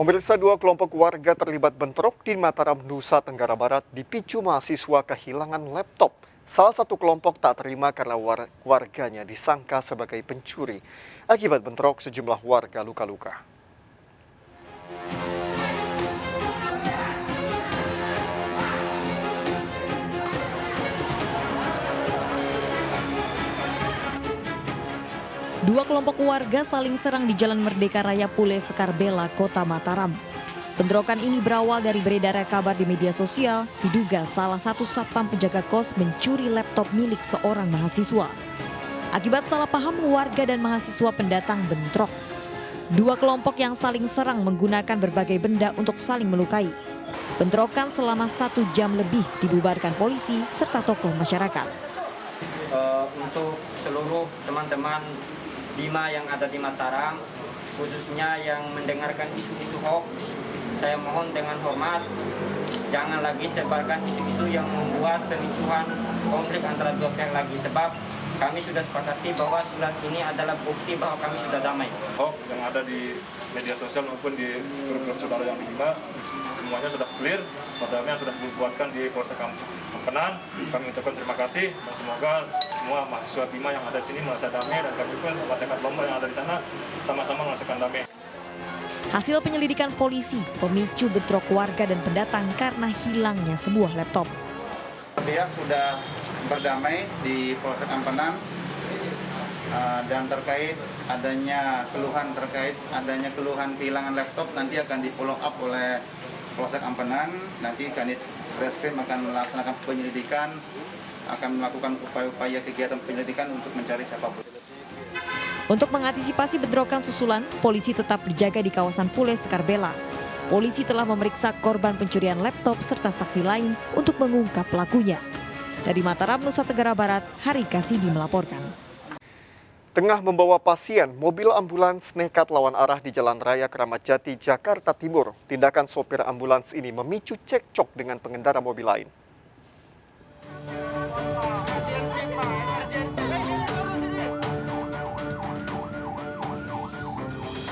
Pemirsa, dua kelompok warga terlibat bentrok di Mataram, Nusa Tenggara Barat dipicu mahasiswa kehilangan laptop. Salah satu kelompok tak terima karena warganya disangka sebagai pencuri. Akibat bentrok, sejumlah warga luka-luka. Dua kelompok warga saling serang di Jalan Merdeka Raya Pule Sekarbela, Kota Mataram. Bentrokan ini berawal dari beredarnya kabar di media sosial, diduga salah satu satpam penjaga kos mencuri laptop milik seorang mahasiswa. Akibat salah paham, warga dan mahasiswa pendatang bentrok. Dua kelompok yang saling serang menggunakan berbagai benda untuk saling melukai. Bentrokan selama 1 jam lebih dibubarkan polisi serta tokoh masyarakat. Untuk seluruh teman-teman Bima yang ada di Mataram, khususnya yang mendengarkan isu-isu hoax, saya mohon dengan hormat, jangan lagi sebarkan isu-isu yang membuat pemicuan konflik antara dua pihak lagi, sebab kami sudah sepakati bahwa surat ini adalah bukti bahwa kami sudah damai. Hoax yang ada di media sosial maupun di grup-grup saudara yang Bima, semuanya sudah clear, padahal sudah dibuatkan di Polsek Ampenan. Kami ucapkan terima kasih dan semoga semua mahasiswa Bima yang ada di sini merasa damai, dan kami pun masyarakat Lombok yang ada di sana sama-sama merasakan damai. Hasil penyelidikan polisi, pemicu bentrok warga dan pendatang karena hilangnya sebuah laptop. Pihak sudah berdamai di Polsek Ampenan dan terkait adanya keluhan kehilangan laptop nanti akan di follow up oleh Polsek Ampenan. Nanti Kanit Reskrim akan melaksanakan penyelidikan, akan melakukan upaya-upaya kegiatan penyelidikan untuk mencari siapapun. Untuk mengantisipasi bentrokan susulan, polisi tetap berjaga di kawasan Pule Sekarbela. Polisi telah memeriksa korban pencurian laptop serta saksi lain untuk mengungkap pelakunya. Dari Mataram, Nusa Tenggara Barat, Hari Kasidi melaporkan. Tengah membawa pasien, mobil ambulans nekat lawan arah di Jalan Raya Keramat Jati, Jakarta Timur. Tindakan sopir ambulans ini memicu cekcok dengan pengendara mobil lain.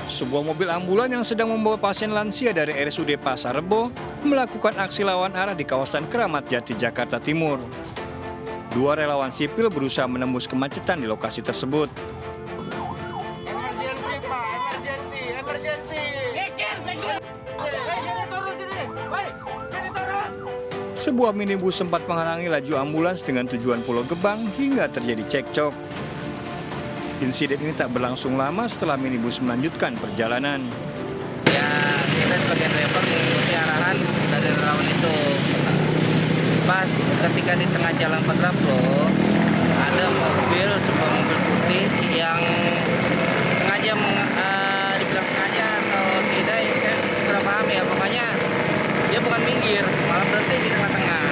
Sebuah mobil ambulan yang sedang membawa pasien lansia dari RSUD Pasar Rebo melakukan aksi lawan arah di kawasan Keramat Jati, Jakarta Timur. Dua relawan sipil berusaha menembus kemacetan di lokasi tersebut. Emergensi, Pak, emergensi. Turun sini. Baik, sini turun. Sebuah minibus sempat menghalangi laju ambulans dengan tujuan Pulau Gebang hingga terjadi cekcok. Insiden ini tak berlangsung lama setelah minibus melanjutkan perjalanan. Ya, kita sebagai driver mengikuti arahan dari relawan itu. Pas ketika di tengah jalan kontraflow, ada sebuah mobil putih yang sengaja, dibilang sengaja atau tidak, ya saya kurang paham ya. Pokoknya dia bukan minggir, malah berhenti di tengah-tengah.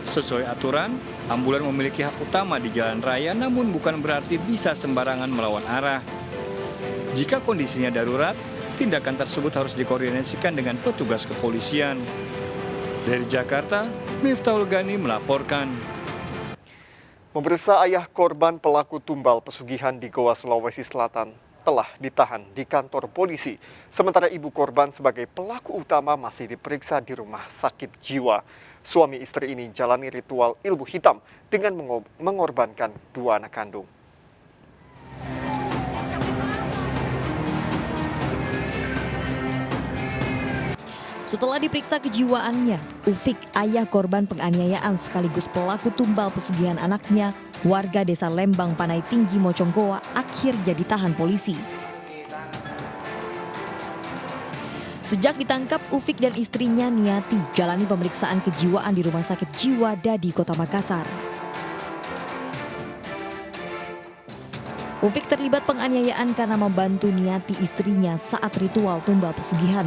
Sesuai aturan, ambulan memiliki hak utama di jalan raya, namun bukan berarti bisa sembarangan melawan arah. Jika kondisinya darurat, tindakan tersebut harus dikoordinasikan dengan petugas kepolisian. Dari Jakarta, Miftahul Gani melaporkan. Pemirsa, ayah korban pelaku tumbal pesugihan di Goa, Sulawesi Selatan telah ditahan di kantor polisi. Sementara ibu korban sebagai pelaku utama masih diperiksa di rumah sakit jiwa. Suami istri ini jalani ritual ilmu hitam dengan mengorbankan 2 anak kandung. Setelah diperiksa kejiwaannya, Ufik, ayah korban penganiayaan sekaligus pelaku tumbal pesugihan anaknya, warga desa Lembang Panai Tinggi, Moconggoa, akhirnya ditahan polisi. Sejak ditangkap, Ufik dan istrinya Niati jalani pemeriksaan kejiwaan di Rumah Sakit Jiwa Dadi, Kota Makassar. Ufik terlibat penganiayaan karena membantu Niati istrinya saat ritual tumbal pesugihan.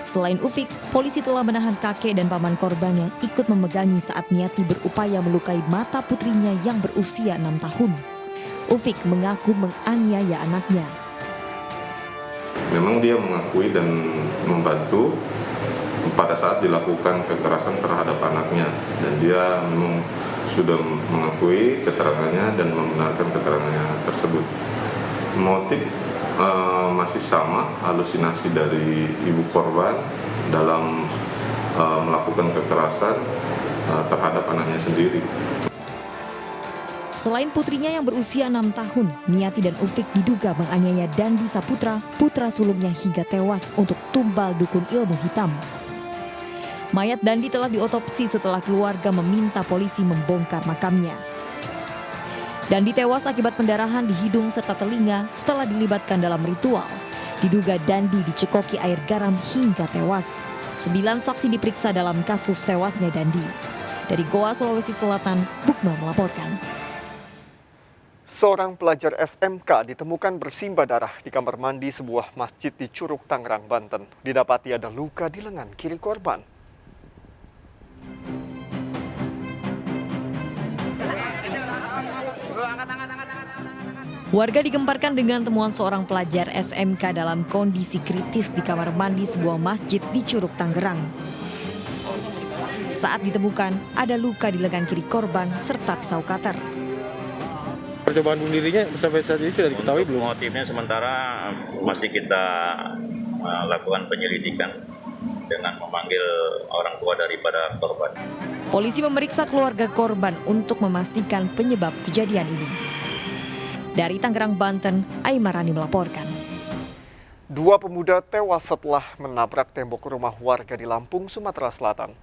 Selain Ufik, polisi telah menahan kakek dan paman korban yang ikut memegangi saat Niati berupaya melukai mata putrinya yang berusia 6 tahun. Ufik mengaku menganiaya anaknya. Memang dia mengakui dan membantu pada saat dilakukan kekerasan terhadap anaknya, dan dia memang sudah mengakui keterangannya dan membenarkan keterangannya tersebut. Motif masih sama halusinasi dari ibu korban dalam melakukan kekerasan terhadap anaknya sendiri. Selain putrinya yang berusia 6 tahun, Niati dan Ufik diduga menganiaya Dandi Saputra, putra sulungnya hingga tewas untuk tumbal dukun ilmu hitam. Mayat Dandi telah diotopsi setelah keluarga meminta polisi membongkar makamnya. Dandi tewas akibat pendarahan di hidung serta telinga setelah dilibatkan dalam ritual. Diduga Dandi dicekoki air garam hingga tewas. 9 saksi diperiksa dalam kasus tewasnya Dandi. Dari Goa, Sulawesi Selatan, Bukma melaporkan. Seorang pelajar SMK ditemukan bersimbah darah di kamar mandi sebuah masjid di Curug, Tangerang, Banten. Didapati ada luka di lengan kiri korban. Warga digemparkan dengan temuan seorang pelajar SMK dalam kondisi kritis di kamar mandi sebuah masjid di Curug, Tangerang. Saat ditemukan, ada luka di lengan kiri korban serta pisau cutter. Percobaan bunuh dirinya sampai saat ini sudah diketahui belum? Motifnya sementara masih kita lakukan penyelidikan dengan memanggil orang tua daripada korban. Polisi memeriksa keluarga korban untuk memastikan penyebab kejadian ini. Dari Tangerang, Banten, Aimarani melaporkan. 2 pemuda tewas setelah menabrak tembok rumah warga di Lampung, Sumatera Selatan.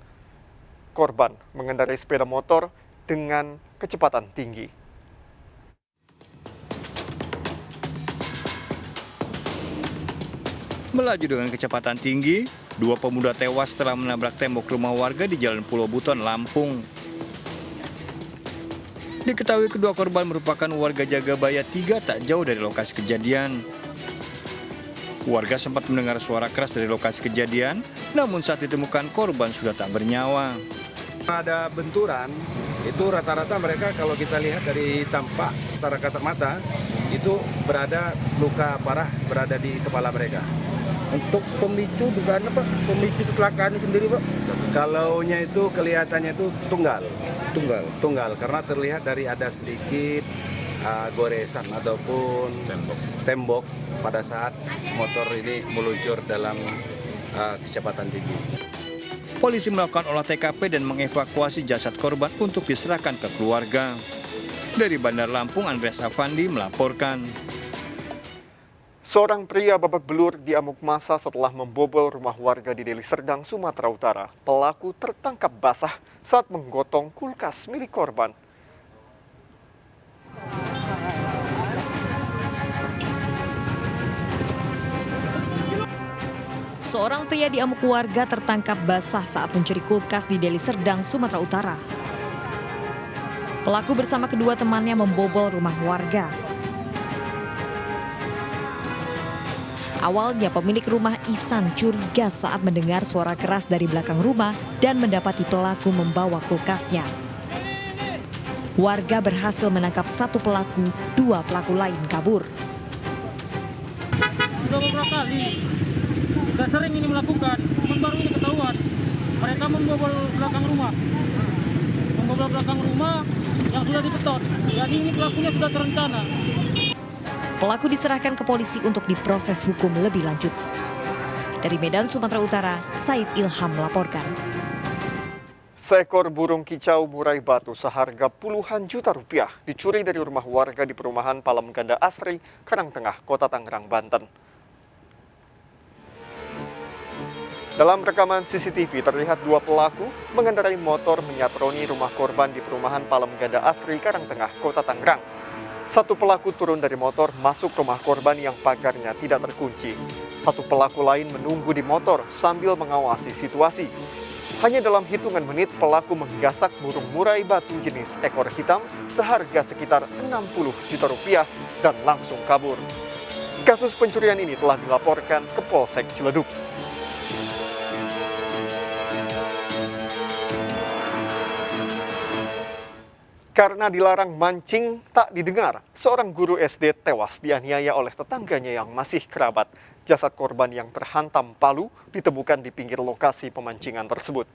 Korban mengendarai sepeda motor dengan kecepatan tinggi. Melaju dengan kecepatan tinggi, 2 pemuda tewas setelah menabrak tembok rumah warga di Jalan Pulau Buton, Lampung. Diketahui kedua korban merupakan warga Jagabaya 3 tak jauh dari lokasi kejadian. Warga sempat mendengar suara keras dari lokasi kejadian, namun saat ditemukan korban sudah tak bernyawa. Ada benturan, itu rata-rata mereka kalau kita lihat dari tampak secara kasat mata, itu berada luka parah berada di kepala mereka. Untuk pemicu dugaan apa? Pemicu kecelakaan ini sendiri, Pak? Kalaunya itu kelihatannya itu tunggal karena terlihat dari ada sedikit goresan ataupun tembok pada saat motor ini meluncur dalam kecepatan tinggi. Polisi melakukan olah TKP dan mengevakuasi jasad korban untuk diserahkan ke keluarga. Dari Bandar Lampung, Andreas Afandi melaporkan. Seorang pria babak belur diamuk massa setelah membobol rumah warga di Deli Serdang, Sumatera Utara. Pelaku tertangkap basah saat menggotong kulkas milik korban. Seorang pria diamuk warga tertangkap basah saat mencuri kulkas di Deli Serdang, Sumatera Utara. Pelaku bersama kedua temannya membobol rumah warga. Awalnya pemilik rumah Ihsan curiga saat mendengar suara keras dari belakang rumah dan mendapati pelaku membawa kulkasnya. Warga berhasil menangkap 1 pelaku, 2 pelaku lain kabur. Sudah beberapa kali, sudah sering ini melakukan, baru ini ketahuan. Mereka membobol belakang rumah. Membobol belakang rumah yang sudah diketok. Jadi ini pelakunya sudah terencana. Pelaku diserahkan ke polisi untuk diproses hukum lebih lanjut. Dari Medan, Sumatera Utara, Said Ilham melaporkan. Seekor burung kicau murai batu seharga puluhan juta rupiah dicuri dari rumah warga di perumahan Palem Ganda Asri, Karangtengah, Kota Tangerang, Banten. Dalam rekaman CCTV terlihat 2 pelaku mengendarai motor menyatroni rumah korban di perumahan Palem Ganda Asri, Karangtengah, Kota Tangerang. 1 pelaku turun dari motor masuk rumah korban yang pagarnya tidak terkunci. 1 pelaku lain menunggu di motor sambil mengawasi situasi. Hanya dalam hitungan menit pelaku menggasak burung murai batu jenis ekor hitam seharga sekitar 60 juta rupiah dan langsung kabur. Kasus pencurian ini telah dilaporkan ke Polsek Ciledug. Karena dilarang mancing, tak didengar, seorang guru SD tewas dianiaya oleh tetangganya yang masih kerabat. Jasad korban yang terhantam palu ditemukan di pinggir lokasi pemancingan tersebut.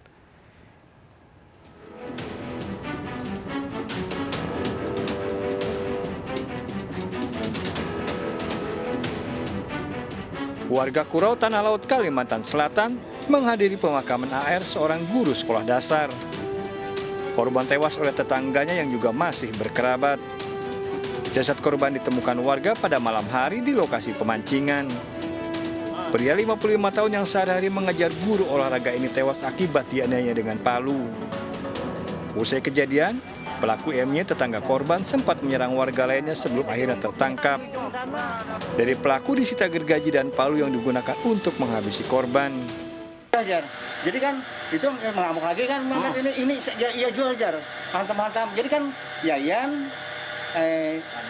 Warga Kurau Tanah Laut, Kalimantan Selatan menghadiri pemakaman AR, seorang guru sekolah dasar. Korban tewas oleh tetangganya yang juga masih berkerabat. Jasad korban ditemukan warga pada malam hari di lokasi pemancingan. Pria 55 tahun yang sehari-hari mengajar guru olahraga ini tewas akibat dianiaya dengan palu. Usai kejadian, pelaku M-nya, tetangga korban, sempat menyerang warga lainnya sebelum akhirnya tertangkap. Dari pelaku disita gergaji dan palu yang digunakan untuk menghabisi korban. Jadi kan itu mengamuk lagi kan, ini ya jual jar, hantam-hantam. Jadi kan Yayan,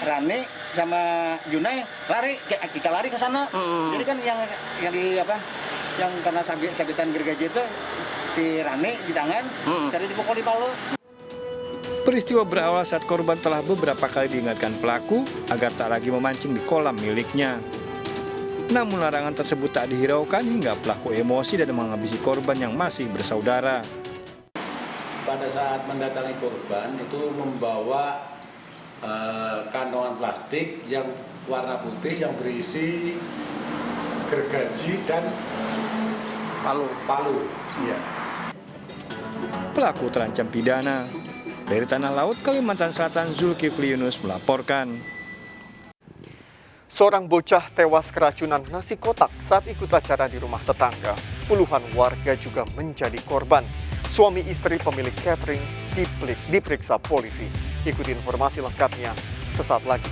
Rane sama Junai lari, kita lari ke sana. Jadi kan yang di yang karena sabitan gergaji itu si Rane di tangan, cari dipukul di palu. Peristiwa berawal saat korban telah beberapa kali diingatkan pelaku agar tak lagi memancing di kolam miliknya. Namun larangan tersebut tak dihiraukan hingga pelaku emosi dan menghabisi korban yang masih bersaudara. Pada saat mendatangi korban itu membawa kantong plastik yang warna putih yang berisi gergaji dan palu. Ya. Pelaku terancam pidana. Dari Tanah Laut, Kalimantan Selatan, Zulkifli Yunus melaporkan. Seorang bocah tewas keracunan nasi kotak saat ikut acara di rumah tetangga. Puluhan warga juga menjadi korban. Suami istri pemilik catering diperiksa polisi. Ikuti informasi lengkapnya sesaat lagi.